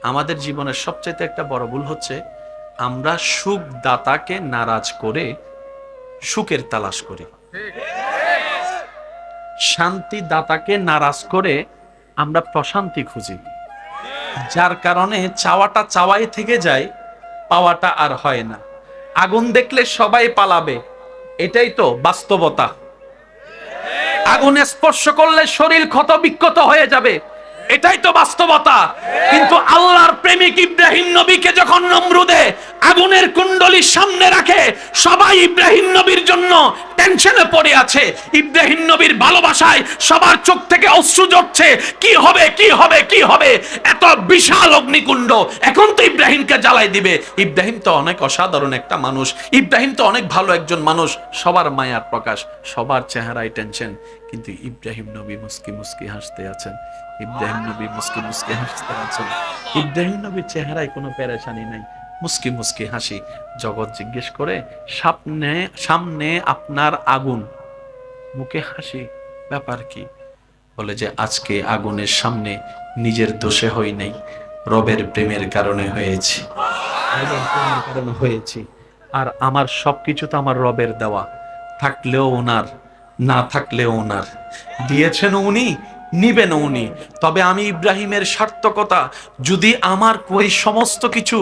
আমাদের জীবনের সবচেয়ে একটা বড় ভুল হচ্ছে আমরা সুখ দাতাকে নারাজ করে সুখের তালাশ করি, শান্তি দাতাকে নারাজ করে আমরা প্রশান্তি খুঁজি, যার কারণে চাওয়াটা চাওয়াই থেকে যায়, পাওয়াটা আর হয় না। আগুন দেখলে সবাই পালাবে, এটাই তো বাস্তবতা। আগুনে স্পর্শ করলে শরীর ক্ষত বিক্ষত হয়ে যাবে, এটাই তো বাস্তবতা। কিন্তু আল্লাহর প্রেমিক ইব্রাহিম নবীকে যখন নমরুদে আগুনের কুণ্ডলীর সামনে রাখে, সবাই ইব্রাহিম নবীর জন্য টেনশনে পড়ে আছে। ইব্রাহিম নবীর ভালোবাসায় সবার চোখ থেকে অশ্রু ঝরছে, কি হবে কি হবে কি হবে, এত বিশাল অগ্নিকুণ্ড, এখন তো ইব্রাহিমকে জ্বালাই দিবে। ইব্রাহিম তো অনেক অসাধারণ একটা মানুষ, ইব্রাহিম তো অনেক ভালো একজন মানুষ, সবার মায়ার প্রকাশ, সবার চেহারায় টেনশন, কিন্তু ইব্রাহিম নবী মুস্কি মুস্কি হাসতে আছেন। ইব্রাহিম নবী মুস্কি মুস্কি হাসতে আছেন, ইব্রাহিম নবীর চেহারায় কোনো পেরেশানি নাই, মুস্কি মুস্কি হাসি। জগৎ জিজ্ঞেস করে, সামনে সামনে আপনার আগুন, মুখে হাসি, ব্যাপার কি? বলে যে আজকে আগুনের সামনে নিজের দোষে হই নাই, রবের প্রেমের কারণে হয়েছি, রবের প্রেমের কারণে হয়েছি। আর আমার সবকিছু তো আমার রবের দেওয়া, থাকলেও ওনার, না থাকলেও ওনার, দিয়েছেন উনি, নিবেন উনি। তবে আমি ইব্রাহিমের সার্থকতা, যদি আমার ওই সমস্ত কিছু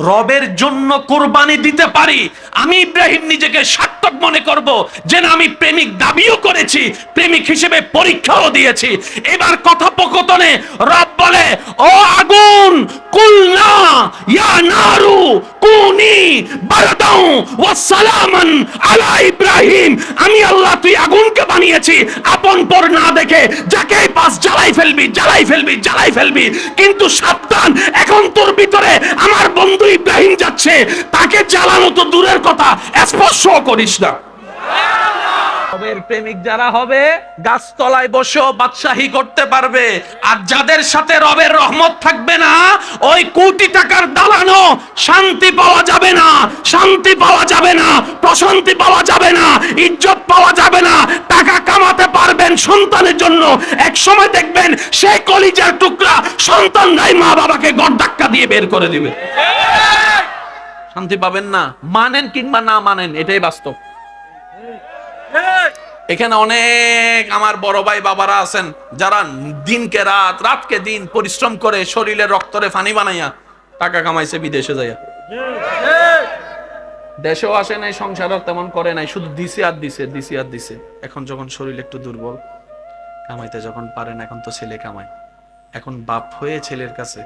রবের জন্য কোরবানি দিতে পারি, আমি ইব্রাহিম নিজেকে সার্থক মনে করব, যে না আমি প্রেমিক দাবিও করেছি, প্রেমিক হিসেবে পরীক্ষাও দিয়েছি। এবার কথোপকথনে রব বলে, ও আগুন, কুলনা ইয়া নারু কুনি বারদাও ওয়া সালামান আলা ইব্রাহিম, আমি আল্লাহ তুই আগুনকে বানিয়েছি আপন পর না দেখে, যাকে পাস জ্বালাই ফেলবি জ্বালাই ফেলবি জ্বালাই ফেলবি, কিন্তু সাবধান, এখন তোর ভিতরে আমার বন্ধু ইব্রাহিম যাচ্ছে, তাকে জ্বালানো তো দূরের কথা, স্পর্শ করিস না। রবের প্রেমিক যারা হবে, গাছতলায় বসেও বাদশাহী করতে পারবে। আর যাদের সাথে রবের রহমত থাকবে না, ওই কোটি টাকার দালানো শান্তি পাওয়া যাবে না, শান্তি পাওয়া যাবে না, প্রশান্তি পাওয়া যাবে না, ইজ্জত পাওয়া যাবে না। টাকা কামাতে পারবেন সন্তানের জন্য, এক সময় দেখবেন সেই কলিজার টুকরা সন্তানরাই মা বাবাকে গড়ধাক্কা দিয়ে বের করে দিবে। শান্তি পাবেন না, মানেন কিংবা না মানেন, এটাই বাস্তব। এখানে অনেক আমার বড় ভাই বাবারা আছেন, যারা দিনকে রাত, রাতকে দিন পরিশ্রম করে শরীরের রক্তরে ফানি বানাইয়া টাকা কামাইছে বিদেশে যাইয়া, দেশেও আসে নাই, সংসারও তেমন করে নাই, শুধু দিছে আর দিছে, দিছে আর দিছে। এখন যখন শরীর একটু দুর্বল, কামাইতে যখন পারেন, এখন তো ছেলে কামায়, এখন বাপ হয়ে ছেলের কাছে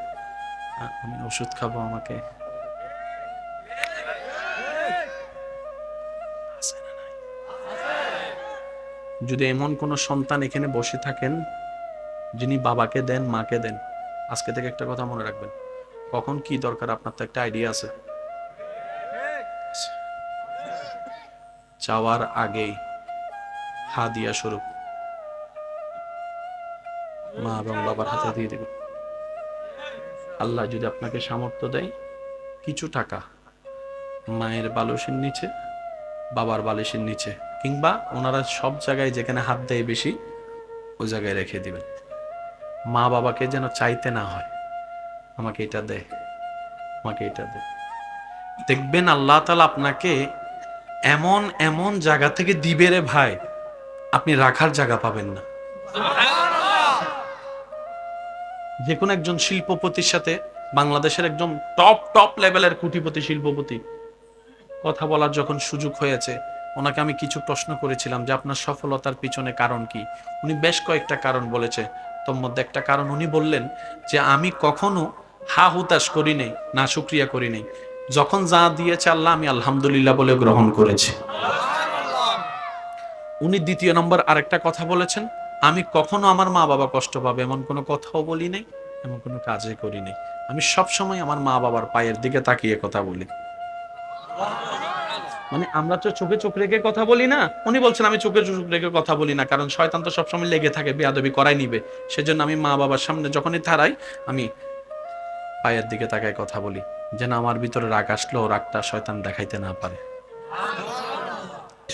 আমি ওষুধ খাবো, আমাকে যদি এমন কোন সন্তান এখানে বসে থাকেন যিনি বাবাকে দেন, মাকে দেন, আজকে থেকে একটা কথা মনে রাখবেন, কখন কি দরকার আপনার তো একটা আইডিয়া আছে। চাওয়ার আগেই হাদিয়া স্বরূপ মা এবং বাবার হাতে দিয়ে দেবেন। আল্লাহ যদি আপনাকে সামর্থ্য দেয়, কিছু টাকা মায়ের বালিশের নিচে, বাবার বালিশের নিচে, কিংবা ওনারা সব জায়গায় যেখানে হাত দেয় বেশি, ওই জায়গায় রেখে দিবেন। মা বাবাকে যেন চাইতে না হয়, আমাকে এটা দে, আমাকে এটা দে। দেখবেন আল্লাহ তাআলা আপনাকে এমন এমন জায়গা থেকে দিবে রে ভাই, আপনি রাখার জায়গা পাবেন না। যে কোনো একজন শিল্পপতির সাথে, বাংলাদেশের একজন টপ টপ লেভেলের কোটিপতি শিল্পপতি, কথা বলার যখন সুযোগ হয়েছে, ওনাকে আমি কিছু প্রশ্ন করেছিলাম যে আপনার সফলতার পিছনে কারণ কি। উনি বেশ কয়েকটা কারণ বলেছে, তোর মধ্যে একটা কারণ উনি বললেন যে আমি কখনো হা হুতাশ করি নাই, না শুকরিয়া করি নাই, যখন যা দিয়েছে আল্লাহ আমি আলহামদুলিল্লাহ বলে গ্রহণ করেছি। উনি দ্বিতীয় নম্বর আরেকটা কথা বলেছেন, আমি কখনো আমার মা বাবা কষ্ট পাবে এমন কোনো কথাও বলি নাই, এমন কোনো কাজে করি নাই, আমি সবসময় আমার মা বাবার পায়ের দিকে তাকিয়ে কথা বলি। মানে আমরা তো চোখে চোখ রেখে কথা বলি না, উনি বলছেন আমি চোখে চোখ রেখে কথা বলি না, কারণ শয়তান তো সবসময় লেগে থাকে, বেয়াদবি করাই নিবে, সেজন্য আমি মা বাবার সামনে যখনই দাঁড়াই, আমি পায়ের দিকে তাকায় কথা বলি, যেন আমার ভিতরে রাগ আসলো, রাগটা শয়তান দেখাইতে না পারে।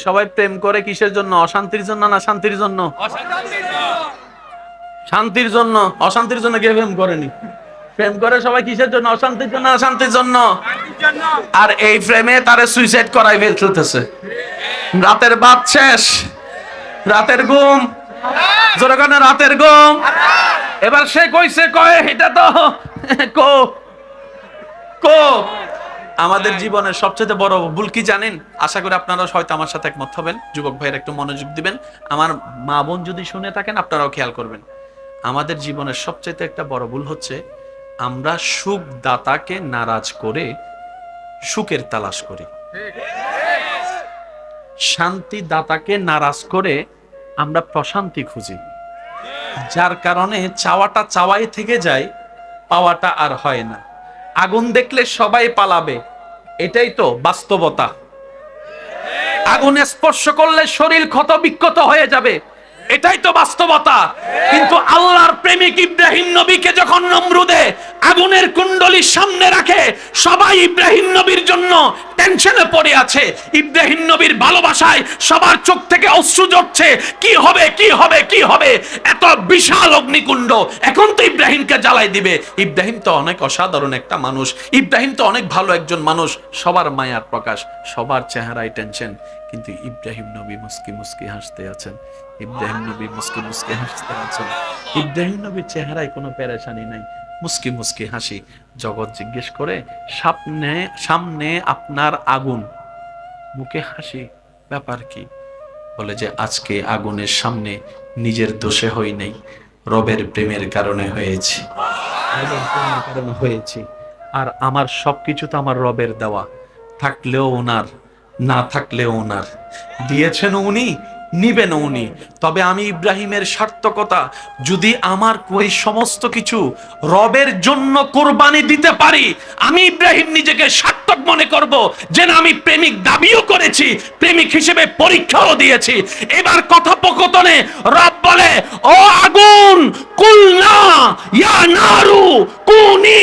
সবাই প্রেম করে কিসের জন্য? অশান্তির জন্য না শান্তির জন্য? শান্তির জন্য। অশান্তির জন্য কে প্রেম করেনি? প্রেম করে সবাই কিসের জন্য? অশান্তির জন্য, অশান্তির জন্য। আর এই প্রেমে তারে সুইসাইড করাই ফেলতেছে। রাতের ভাত শেষ, রাতের ঘুম, জোরে কানে রাতের ঘুম। এবার সে কইছে, কয় এটা তো কো কো আমাদের জীবনের সবচেয়ে বড় ভুল কি জানেন? আশা করি আপনারা হয়তো আমার সাথে একমত হবেন। যুবক ভাইয়ের একটু মনোযোগ দিবেন, আমার মা বোন যদি শুনে থাকেন আপনারাও খেয়াল করবেন। আমাদের জীবনের সবচেয়ে একটা বড় ভুল হচ্ছে আমরা সুখ দাতাকে নারাজ করে সুখের তালাশ করি, শান্তি দাতাকে নারাজ করে আমরা প্রশান্তি খুঁজি, যার কারণে চাওয়াটা চাওয়াই থেকে যায়, পাওয়াটা আর হয় না। আগুন দেখলে সবাই পালাবে, এটাই তো বাস্তবতা। আগুন স্পর্শ করলে শরীর ক্ষত বিক্ষত হয়ে যাবে, এটাই তো বাস্তবতা। কিন্তু আল্লাহর প্রেমিক ইব্রাহিম নবীকে যখন নমরুদে আগুনের কুণ্ডলীর সামনে রাখে, সবাই ইব্রাহিম নবীর জন্য টেনশনে পড়ে আছে। ইব্রাহিম নবীর ভালোবাসায় সবার চোখ থেকে অশ্রু ঝরছে, কি হবে কি হবে কি হবে, এত বিশাল অগ্নিকুণ্ড, এখন তো ইব্রাহিমকে জ্বালাই দিবে। ইব্রাহিম তো অনেক অসাধারণ একটা মানুষ, ইব্রাহিম তো অনেক ভালো একজন মানুষ, সবার মায়ার প্রকাশ, সবার চেহারায় টেনশন। কিন্তু ইব্রাহিম নবী মুস্কি মুস্কি হাসতে আছেন, ইব্রাহিম নবী মুস্কি মুস্কি হাসতে আছেন। ইব্রাহিম নবীর চেহারায় কোনো পেরেশানি নাই, মুস্কি মুস্কি হাসি। জগৎ জিজ্ঞেস করে, সামনে সামনে আপনার আগুন, মুখে হাসি, ব্যাপার কি? বলে যে আজকে আগুনের সামনে নিজের দোষে হই নাই, রবের প্রেমের কারণে হয়েছি, রবের প্রেমের কারণে হয়েছি। আর আমার সবকিছু তো আমার রবের দেওয়া, থাকলেও ওনার, না থাকলেও ওনার, দিয়েছেন উনি, নিবেন উনি। তবে আমি ইব্রাহিমের সার্থকতা, যদি আমার ওই সমস্ত কিছু রবের জন্য কোরবানি দিতে পারি, আমি ইব্রাহিম নিজেকে সার্থক মনে করব যে না, আমি প্রেমিক দাবিও করেছি, প্রেমিক হিসেবে পরীক্ষাও দিয়েছি। এবার কথোপকথনে রব বলে, ও আগুন, কুলনা ইয়া নারু কুনি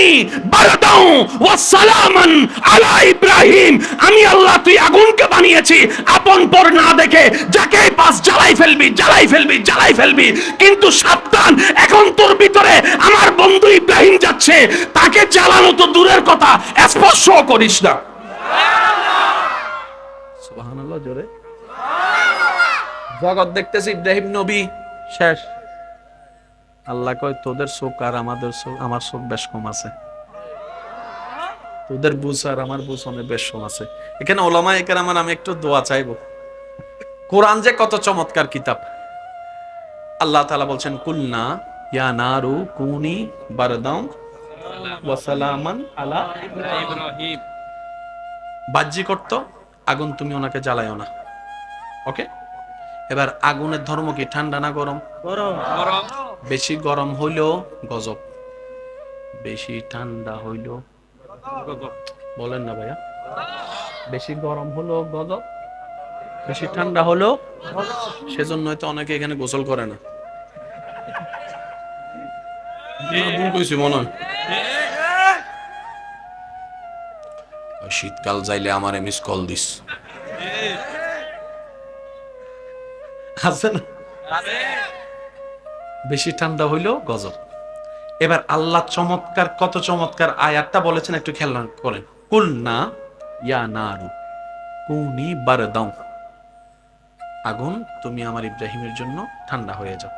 বারদাও ওয়া সালামান আলা ইব্রাহিম, আমি আল্লাহ তুই আগুনকে বানিয়েছি আপন পর না দেখে, যাকে পাস জ্বালাই ফেলবি জ্বালাই ফেলবি জ্বালাই ফেলবি, কিন্তু সাবধান, এখন তোর ভিতরে আমার বন্ধু ইব্রাহিম যাচ্ছে, তাকে জ্বালানো তো দূরের কথা, স্পর্শ করিস না। সুবহানাল্লাহ, জোরে। জগৎ দেখতেছে ইব্রাহিম নবী শেষ, আল্লাহ কয় তোদের চোখ আর আমাদের চোখ, আমার চোখ বেশ কম আছে, তোদের বুঝ আর আমার বুঝ অনেক বেশ কম আছে। এখানে ওলামায়ে কেরামের আমি একটু দোয়া চাইবো। কোরআন যে কত চমৎকার কিতাব। আল্লাহ তাআলা বলছেন, কুলনা ইয়া নারু কুনি বারদাও ওয়া সালামান আলা ইব্রাহিম। বাহ্যিক অর্থ, আগুন তুমি ওনাকে জ্বালায়ও না, ওকে। এবার আগুনের ধর্ম কি? ঠান্ডা না গরম? গরম। বেশি গরম হইলো গজব, বেশি ঠান্ডা হইলো গজব। বলেন না ভাইয়া? বেশি গরম হলো গজব, বেশি ঠান্ডা হলো, সেজন্য হয়তো অনেকে এখানে গোসল করে না। ভুল কইছি মনে হয়। শীতকাল যাইলে আমার মিস কল দিস, আছে না? বেশি ঠান্ডা হইলো গজব। এবার আল্লাহ চমৎকার, কত চমৎকার আয়াতটা বলেছেন, একটু খেয়াল করেন। কুলনা ইয়া নারু কুনি বারদাও, আগুন তুমি আমার ইব্রাহিমের জন্য ঠান্ডা হয়ে যাও।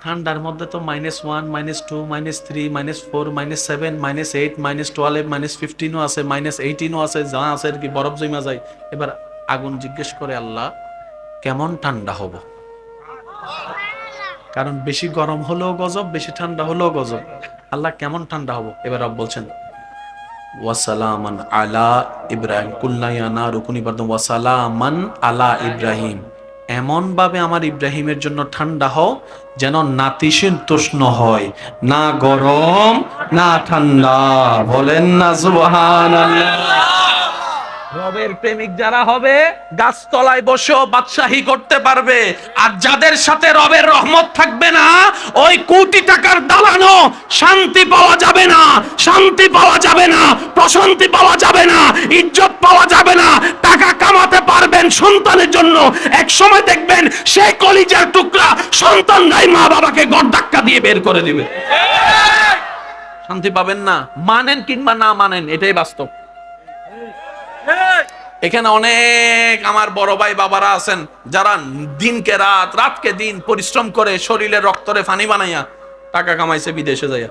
ঠান্ডার মধ্যে তো -1, -2, -3, -4, -7, -8, -12, -15ও আছে, -18ও আছে, যা আছে আর কি, বরফ জমা যায়। এবার আগুন জিজ্ঞেস করে, আল্লাহ কেমন ঠান্ডা হব? কারণ বেশি গরম হলেও গজব, বেশি ঠান্ডা হলেও গজব। আল্লাহ কেমন ঠান্ডা হব? এবার রব বলছেন, ওয়াসালামান আলা ইব্রাহিম, কুলনা ইয়া নারু কুনি বারদাও ওয়াসালামান আলা ইব্রাহিম, এমন ভাবে আমার ইব্রাহিমের জন্য ঠান্ডা হও যেন নাতিশীতোষ্ণ হয়, না গরম না ঠান্ডা। বলেন না সুবহানাল্লাহ। রবের প্রেমিক যারা হবে, গাছতলায় বসেও বাদশাহী করতে পারবে। আর যাদের সাথে রবের রহমত থাকবে না, ওই কোটি টাকার দালানো শান্তি পাওয়া যাবে না, শান্তি পাওয়া যাবে না, প্রশান্তি পাওয়া যাবে না, ইজ্জত পাওয়া যাবে না। টাকা কামাতে পারবেন সন্তানের জন্য, এক সময় দেখবেন সেই কলিজার টুকরা সন্তান নাই, মা বাবাকে গড় ধাক্কা দিয়ে বের করে দিবে। শান্তি পাবেন না, মানেন কিংবা না মানেন, এটাই বাস্তব। এখানে অনেক আমার বড় ভাই বাবারা আছেন যারা দিনকে রাত, রাতকে দিন পরিশ্রম করে শরীরের রক্তরে ফানি বানাইয়া টাকা কামাইছে বিদেশে যাইয়া।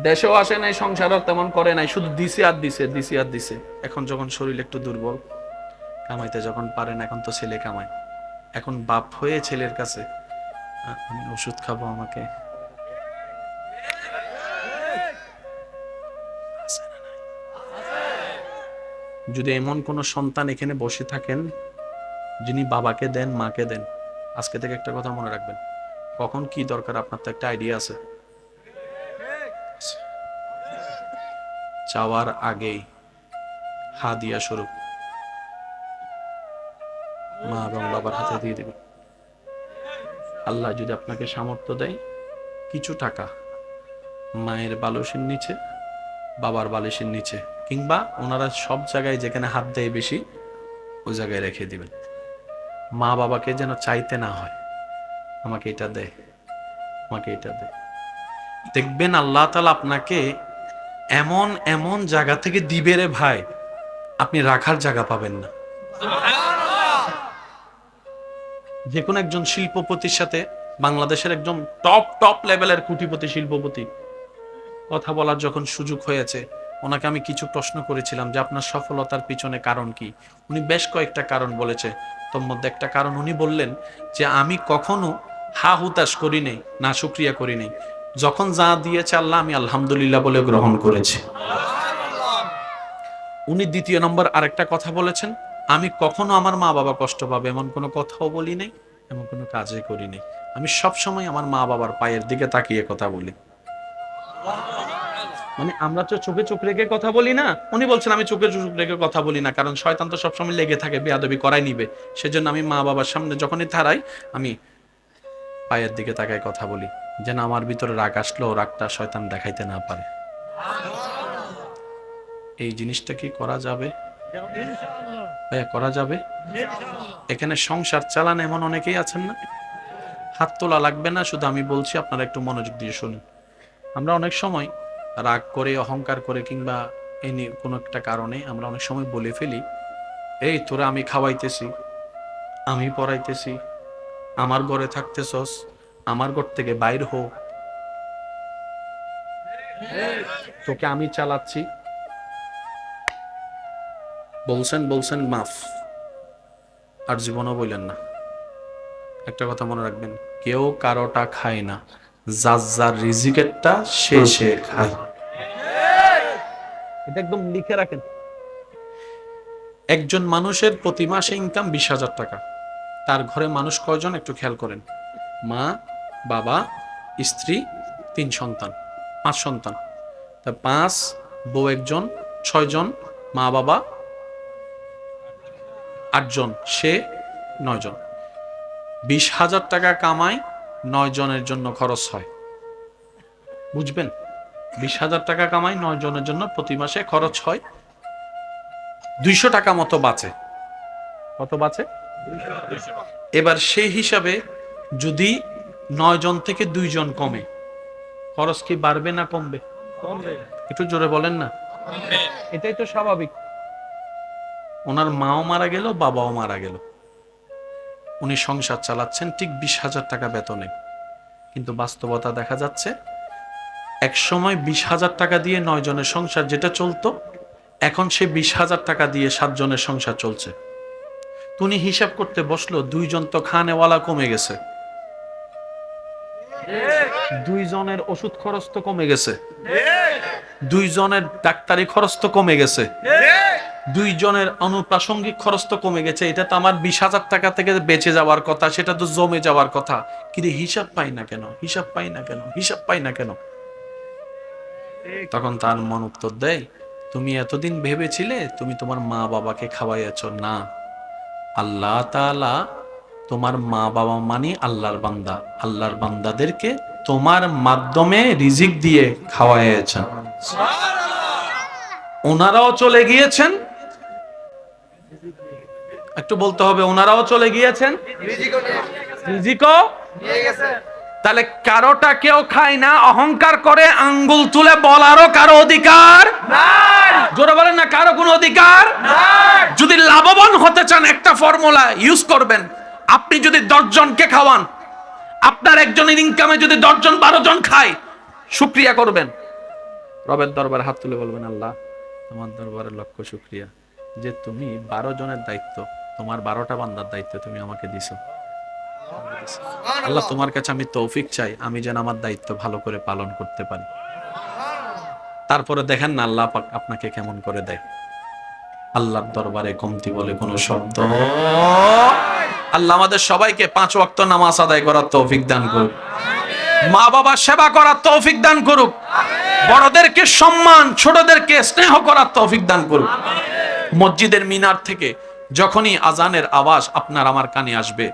দেশেও আসে নাই, সংসারও তেমন করে নাই, শুধু দিছে আর দিছে, দিছে আর দিছে। এখন যখন শরীর একটু দুর্বল, কামাইতে যখন পারেন, এখন তো ছেলে কামায়। এখন বাপ হয়ে ছেলের কাছে আমি ওষুধ খাবো, আমাকে যদি এমন কোন সন্তান এখানে বসে থাকেন যিনি বাবাকে দেন, মাকে দেন, আজকে থেকে একটা কথা মনে রাখবেন, কখন কি দরকার আপনার তো একটা আইডিয়া আছে। চাওয়ার আগেই হাদিয়া স্বরূপ মা এবং বাবার হাতে দিয়ে দিবেন। আল্লাহ যদি আপনাকে সামর্থ্য দেয়, কিছু টাকা মায়ের বালিশের নিচে, বাবার বালিশের নিচে, কিংবা ওনারা সব জায়গায় যেখানে হাত দেয় বেশি, ওই জায়গায় রেখে দিবেন। মা বাবাকে যেন চাইতে না হয়, আমাকে এটা দে, আমাকে এটা দে। দেখবেন আল্লাহ তাআলা আপনাকে এমন এমন জায়গা থেকে দিবে রে ভাই, আপনি রাখার জায়গা পাবেন না। যে কোনো একজন শিল্পপতির সাথে, বাংলাদেশের একজন টপ টপ লেভেলের কোটিপতি শিল্পপতি কথা বলার যখন সুযোগ হয়েছে, ওনাকে আমি কিছু প্রশ্ন করেছিলাম যে আপনার সফলতার পিছনে কারণ কি। উনি বেশ কয়েকটা কারণ বলেছে, তোর মধ্যে একটা কারণ উনি বললেন যে আমি কখনো হা হুতাশ করি নাই, না শুকরিয়া করি নাই, যখন যা দিয়েছে আল্লাহ আমি আলহামদুলিল্লাহ বলে গ্রহণ করেছি। উনি দ্বিতীয় নম্বর আরেকটা কথা বলেছেন, আমি কখনো আমার মা বাবা কষ্ট পাবে এমন কোনো কথাও বলি নাই, এমন কোনো কাজে করি নাই। আমি সবসময় আমার মা বাবার পায়ের দিকে তাকিয়ে কথা বলি। মানে আমরা তো চোখে চোখ রেখে কথা বলি না, উনি বলছেন আমি চোখে চোখ রেখে কথা বলি না, কারণ শয়তান তো সবসময় লেগে থাকে, বেয়াদবি করাই নিবে। সেজন্য আমি মা বাবার সামনে যখনই দাঁড়াই, আমি পায়ের দিকে তাকায় কথা বলি, যেন আমার ভিতরে রাগ আসলো, রাগটা শয়তান দেখাইতে না পারে। এই জিনিসটা কি করা যাবে? ভাইয়া করা যাবে? এখানে সংসার চালান এমন অনেকেই আছেন না, হাত তোলা লাগবে না, শুধু আমি বলছি আপনারা একটু মনোযোগ দিয়ে শুনুন। আমরা অনেক সময় রাগ করে, অহংকার করে, কিংবা এনে কোনো একটা কারণে আমরা অনেক সময় বলে ফেলি, এই তোরা আমি খাওয়াইতেছি, আমি পড়াইতেছি, আমার ঘরে থাকতেছস, আমার ঘর থেকে বাইর হো, তোকে আমি চালাচ্ছি। বলছেন বলছেন মাফ, আর জীবনও বললেন না। একটা কথা মনে রাখবেন, কেউ কারোটা খায় না, যার যার রিজিকেরটা সে সে খায়। এটা একদম লিখে রাখেন। একজন মানুষের প্রতি মাসে ইনকাম 20,000 টাকা, তার ঘরে মানুষ কয়জন একটু খেয়াল করেন? মা, বাবা, স্ত্রী, 3 সন্তান, 5 সন্তান। তা 5, বউ একজন, 6 জন, মা বাবা 8 জন, সে 9 জন। 20,000 টাকা কামায়, 9 জনের জন্য খরচ হয়। বুঝবেন? 20,000 টাকা কামায়, 9 জনের জন্য প্রতি মাসে খরচ হয় 200 টাকা মতো বাঁচে। কত বাঁচে? এবার সেই হিসাবে যদি 9 জন থেকে 2 জন কমে, খরচ কি বাড়বে না কমবে? একটু জোরে বলেন না। এটাই তো স্বাভাবিক। ওনার মাও মারা গেল, বাবাও মারা গেল, উনি সংসার চালাচ্ছেন ঠিক 20,000 টাকা বেতনে। কিন্তু বাস্তবতা দেখা যাচ্ছে, এক সময় 20,000 টাকা দিয়ে 9 জনের সংসার যেটা চলতো, এখন সে 20,000 টাকা দিয়ে 7 জনের সংসার চলছে। তুমি হিসাব করতে বসলো, 2 জন তো খানেওয়ালা কমে গেছে, 2 জনের ওষুধ খরচ তো কমে গেছে, 2 জনের ডাক্তারি খরচ তো কমে গেছে, 2 জনের অনুপ্রাসঙ্গিক খরচ তো কমে গেছে। এটা তো আমার 20,000 টাকা থেকে বেঁচে যাওয়ার কথা, সেটা তো জমে যাওয়ার কথা। কিন্তু হিসাব পাই না কেন, হিসাব পাই না কেন, হিসাব পাই না কেন? তখন তার মন উত্তর দেয়, তুমি এতদিন ভেবেছিলে তুমি তোমার মা বাবাকে খাওয়াইয়াছ না, আল্লাহ তাআলা তোমার মা বাবা মানে আল্লাহর বান্দা, আল্লাহর বান্দাদেরকে তোমার মাধ্যমে রিজিক দিয়ে খাওয়াইয়াছেন। ওনারাও চলে গিয়েছেন, একটু বলতে হবে, ওনারাও চলে গিয়েছেন, রিজিকও নিয়ে গেছে। তাহলে কারোটা কেউ খায় না, অহংকার করে আঙ্গুল তুলে বলারও কারো অধিকার নাই। জোরে বলেন না, কারো কোনো অধিকার নাই। যদি লাভবান হতে চান একটা ফর্মুলা ইউজ করবেন। আপনি যদি 10 জনকে খাওয়ান, আপনার একজনের ইনকামে যদি 10 জন 12 জন খায়, শুকরিয়া করবেন। রবের দরবারে হাত তুলে বলবেন, আল্লাহ তোমার দরবারে লক্ষ শুকরিয়া যে তুমি 12 জনের দায়িত্ব, তোমার 12টা বান্দার দায়িত্ব তুমি আমাকে দিছো। আল্লাহ তোমার কাছে আমি তৌফিক চাই, আমি যেন আমার দায়িত্ব ভালো করে পালন করতে পারি। তারপরে দেখেন না আল্লাহ পাক আপনাকে কেমন করে দেয়। আল্লাহর দরবারে কমতি বলে কোনো শব্দ। আল্লাহ আমাদের সবাইকে 5 ওয়াক্ত নামাজ আদায় করার তৌফিক দান করুক, মা বাবা সেবা করার তৌফিক দান করুক, বড়দেরকে সম্মান, ছোটদেরকে স্নেহ করার তৌফিক দান করুক। মসজিদের মিনার থেকে যখনই আজানের আওয়াজ আপনার আমার কানে আসবে,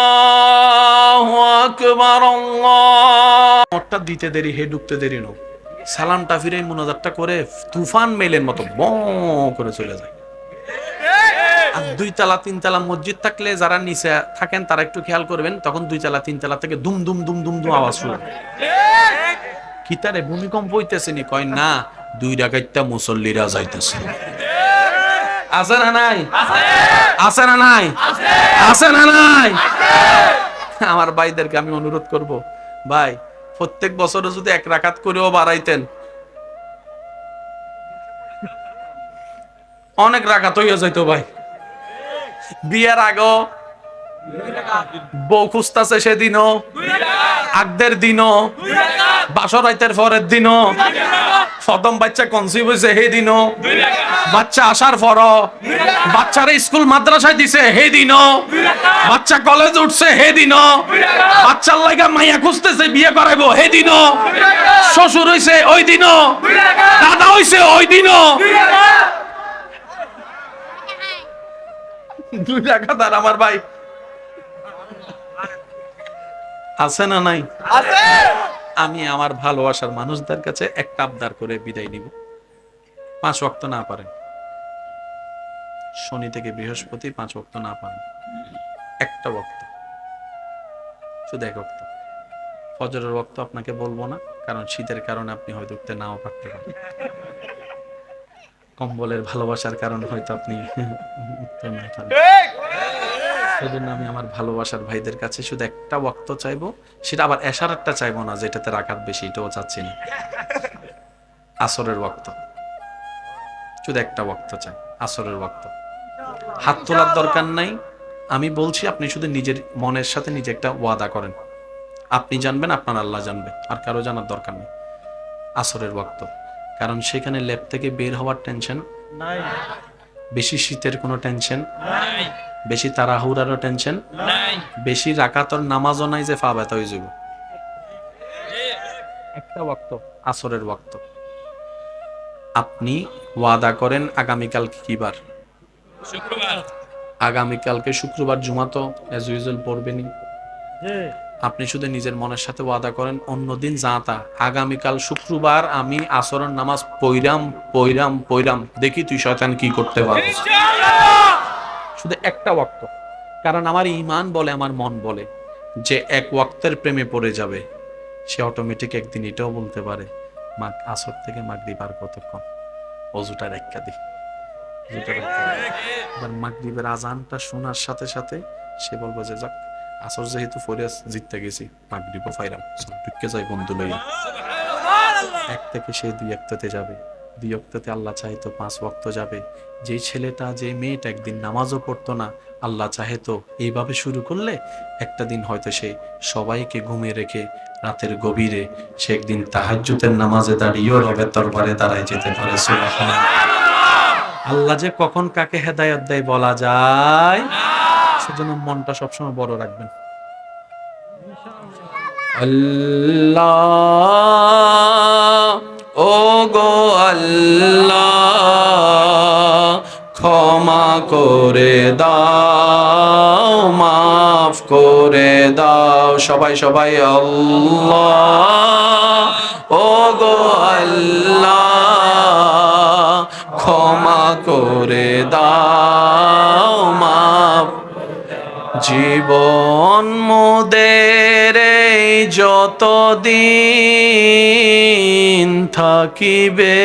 আল্লাহু আকবার, আল্লাহটা দিতে দেরি হে ঢুকতে দেরি নো, সালামটা ফিরে মুনাজাতটা করে তুফান মেলের মতো ব করে চলে যায়। আর 2 তলা 3 তলা মসজিদ থাকলে যারা নিচে থাকেন তারা একটু খেয়াল করবেন, তখন 2 তলা 3 তলা থেকে দুম দুম দুম দুম দুম আওয়াজ শুরু। কি তারে ভূমিকম্প হইতেছে নি? কয় না, 2 রাকাতটা মুসল্লিরা যাইতেছে। আছে না নাই? আছে না নাই? আছে না নাই? আমার ভাইদেরকে আমি অনুরোধ করব, ভাই প্রত্যেক বছরে যদি 1 রাকাত করেও বাড়াইতেন, অনেক রাকাত হইয়া যাইতো ভাই। বিয়ের আগেও বউ খুঁজতেছে সেদিনও, আগদের দিনও, বাসর রাইতের পরের দিনও, প্রথম বাচ্চা কনসিভ হয়েছে সেই দিনও, বাচ্চা আসার পর, বাচ্চারা স্কুল মাদ্রাসায় দিছে সেই দিনও, বাচ্চা কলেজ উঠছে সেই দিনও, বাচ্চার লাগা মাইয়া খুঁজতেছে বিয়ে করাইবো সেই দিনও, শ্বশুর হইছে ওই দিনও, দাদা হইছে ওই দিনও। 2 রাকাত আর আমার ভাই আছে না নাই? আছে। আমি আমার ভালোবাসার মানুষদের কাছে একটা আবদার করে বিদায় নিব। 5 ওয়াক্ত না পারেন, শনি থেকে বৃহস্পতি 5 ওয়াক্ত না পারেন, একটা ওয়াক্ত, শুধু 1 ওয়াক্ত ফজরের ওয়াক্ত আপনাকে বলবো না, কারণ শীতের কারণে আপনি হয়তো উঠতে নাও পারতে পারেন, কম্বলের ভালোবাসার কারণে হয়তো আপনি উঠতে না পারেন। সেজন্য আমি আমার ভালোবাসার ভাইদের কাছে শুধু একটা ওয়াক্ত চাইবো, সেটা আবার এশারাতটা চাইবো না যেটাতে রাকাত বেশি, এটাও চাচ্ছি না। আসরের ওয়াক্ত, শুধু একটা ওয়াক্ত চাই, আসরের ওয়াক্ত। হাত তোলার দরকার নাই, আমি বলছি আপনি শুধু নিজের মনের সাথে নিজে একটা ওয়াদা করেন, আপনি জানবেন, আপনার আল্লাহ জানবে, আর কারো জানার দরকার নেই। আসরের ওয়াক্ত, কারণ সেখানে ল্যাব থেকে বের হওয়ার টেনশন নাই, বেশি শীতের কোনো টেনশন নাই, বেশি তাড়াহুড়ারও টেনশন নাই, বেশি রাকাতর নামাজও নাই যে পা ব্যথা হয়ে যাবে। একটা ওয়াক্ত, আসরের ওয়াক্ত। আপনি ওয়াদা করেন আগামীকাল কি বার? শুক্রবার। আগামীকালকে শুক্রবার, জুমা তো অ্যাজ ইউজুয়াল পড়বেনই। আপনি শুধু নিজের মনের সাথে ওয়াদা করেন, অন্যদিন যা তা, আগামীকাল শুক্রবার আমি আসরের নামাজ পইরাম, দেখি তুই শয়তান কি করতে পারছিস। শুধু একটা ওয়াক্ত, কারণ আমার ঈমান বলে, আমার মন বলে যে 1 ওয়াক্তের প্রেমে পড়ে যাবে, সে অটোমেটিক একদিন এটাও বলতে পারে, আসর থেকে মাগরিব আর কতক্ষণ, অজুটা রেখা দিই। এবার মাগরিবের আজানটা শোনার সাথে সাথে সে বলবো যে যাক, আসর যেহেতু ফরিয়াস জিততে গেছি, মাগরিবও ফাইরাম, ঢুকে যাই বন্ধু লইয়া। 1 থেকে সে 2 ওয়াক্ততে যাবে, 2 ওয়াক্ততে আল্লাহ চাহে তো 5 ওয়াক্ত যাবে। যে ছেলেটা, যে মেয়েটা একদিন নামাজও পড়তো না, আল্লাহ চাহে তো এইভাবে শুরু করলে একটা দিন হয়তো সে সবাইকে ঘুমিয়ে রেখে রাতের গভীরে সে একদিন তাহাজ্জুদের নামাজে দাঁড়িয়েও রবের দরবারে দাঁড়ায় যেতে পারে। সুবহানাল্লাহ। আল্লাহ যে কখন কাকে হেদায়েত দেয় বলা যায় না, সেজন্য মনটা সবসময় বড় রাখবেন। আল্লাহ, ও গো আল্লাহ, ক্ষমা করে দাও, মাফ করে দাও। সবাই সবাই আল্লাহ, ও গো আল্লাহ, ক্ষমা করে দাও, মাফ। জীবন মোদের এই যতদিন থাকিবে,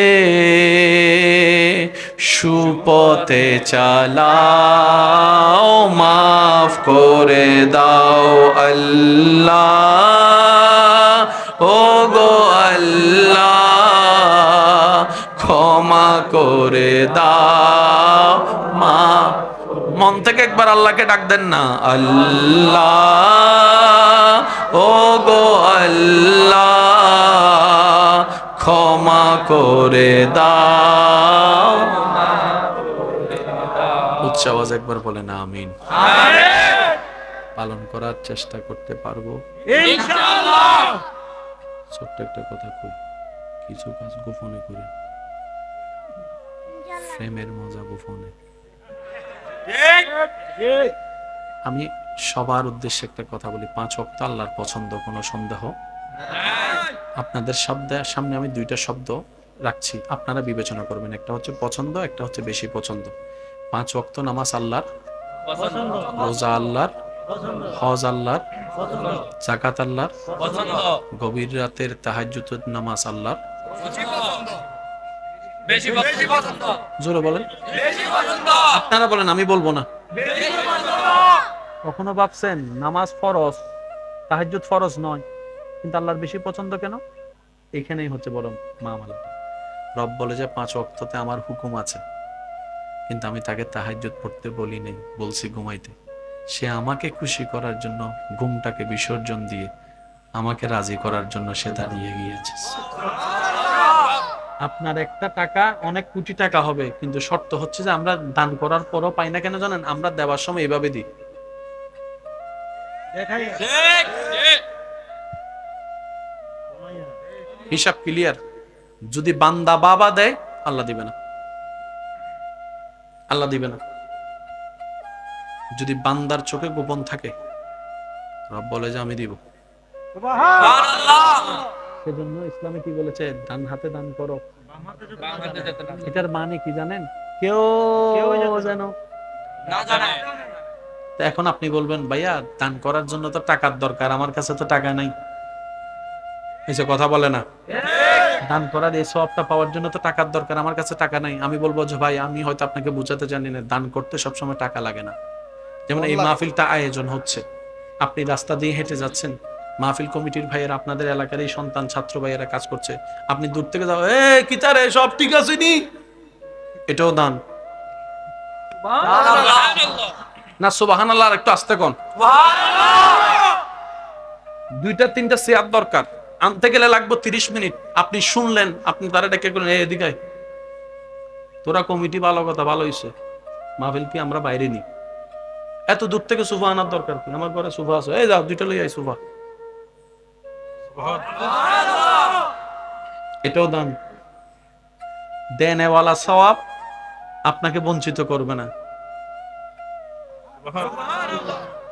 সুপথে চালাও, মাফ করে দাও আল্লাহ, ও গো আল্লাহ, ক্ষমা করে দাও, মাফ। মন থেকে একবার আল্লাহকে ডাক দেন না, আল্লাহ, ও গো আল্লাহ, ক্ষমা করে দাও। উচ্চ আওয়াজ একবার বলেন আমিন। পালন করার চেষ্টা করতে পারবো ইনশাআল্লাহ। ছোট্ট একটা কথা কই, কিছু কাজ গোপনে করে, প্রেমের মজা গোপনে। আমি সবার উদ্দেশ্যে একটা কথা বলি, 5 ওয়াক্ত আল্লাহর পছন্দ, কোনো সন্দেহ। আপনাদের সামনে আমি 2টা শব্দ রাখছি, আপনারা বিবেচনা করবেন। একটা হচ্ছে পছন্দ, একটা হচ্ছে বেশি পছন্দ। 5 ওয়াক্ত নামাজ আল্লাহর পছন্দ, রোজা আল্লাহর পছন্দ, হজ আল্লাহর পছন্দ, যাকাত আল্লাহর পছন্দ, গভীর রাতের তাহাজ্জুদ নামাজ আল্লাহর পছন্দ, বেশি পছন্দ। জোরে বলেন বেশি পছন্দ। আপনারা বলেন, আমি বলবো না। বেশি পছন্দ। কখনো ভাবছেন নামাজ ফরজ, তাহাজ্জুদ ফরজ নয়, কিন্তু আল্লাহর বেশি পছন্দ কেন? এখানেই হচ্ছে বড় মামলাটা। রব বলে যে 5 ওয়াক্ততে আমার হুকুম আছে, কিন্তু আমি তাকে তাহাজ্জুদ পড়তে বলি নাই, বলছি ঘুমাইতে। সে আমাকে খুশি করার জন্য ঘুমটাকে বিসর্জন দিয়ে আমাকে রাজি করার জন্য সে দাঁড়িয়ে গিয়েছে। আপনার একটা টাকা অনেক কোটি টাকা হবে, কিন্তু শর্ত হচ্ছে যে আমরা দান করার পরও পাই না কেন জানেন? আমরা দেওয়ার সময় এইভাবে দিই। হিসাব ক্লিয়ার। যদি বান্দা বাবা দেয়, আল্লাহ দিবে না, আল্লাহ দিবে না। যদি বান্দার চোখে গোপন থাকে, রব বলে যে আমি দিব। সেজন্য ইসলামে কি বলেছে? ডান হাতে দান করো। এটার মানে কি জানেন? কেউ যেন না জানে। এখন আপনি বলবেন, ভাইয়া দান করার জন্য তো টাকার দরকার, আমার কাছে তো টাকা নাই। এসে কথা বলে না। দান করার এই সওয়াবটা পাওয়ার জন্য তো টাকার দরকার, আমার কাছে টাকা নাই। আমি বলবো যে ভাই, আমি হয়তো আপনাকে বুঝাতে জানি না, দান করতে সবসময় টাকা লাগে না। যেমন এই মাহফিলটা আয়োজন হচ্ছে, আপনি রাস্তা দিয়ে হেঁটে যাচ্ছেন, মাহফিল কমিটির ভাইয়েরা, আপনাদের এলাকার এই সন্তান ছাত্র ভাইয়েরা কাজ করছে, আপনি দূর থেকে যাও, এ কিতারে সব ঠিক আছে নি, এটাও দান না। সুবহানাল্লাহ। আর একটু আস্তে কোন, 2টা 3টা চেয়ার দরকার, আনতে গেলে লাগবে 30 মিনিট। আপনি শুনলেন, আপনি তারা ডেকে গেলেন, এদিকে তোরা কমিটি ভালো কথা, ভালো হয়েছে, মাহফিল কি আমরা বাইরে নি, এত দূর থেকে সোফা আনার দরকার কি? আমার ঘরে সোফা আছে, এই যাও 2টা লই আই সোফা। এটাও দান। দেনেওয়ালা সওয়াব আপনাকে বঞ্চিত করবে না।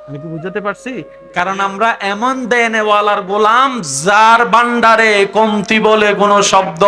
আমি কি বুঝাতে পারছি? কারণ আমরা এমন দেনেওয়ালার গোলাম, যার ভান্ডারে কমতি বলে কোনো শব্দ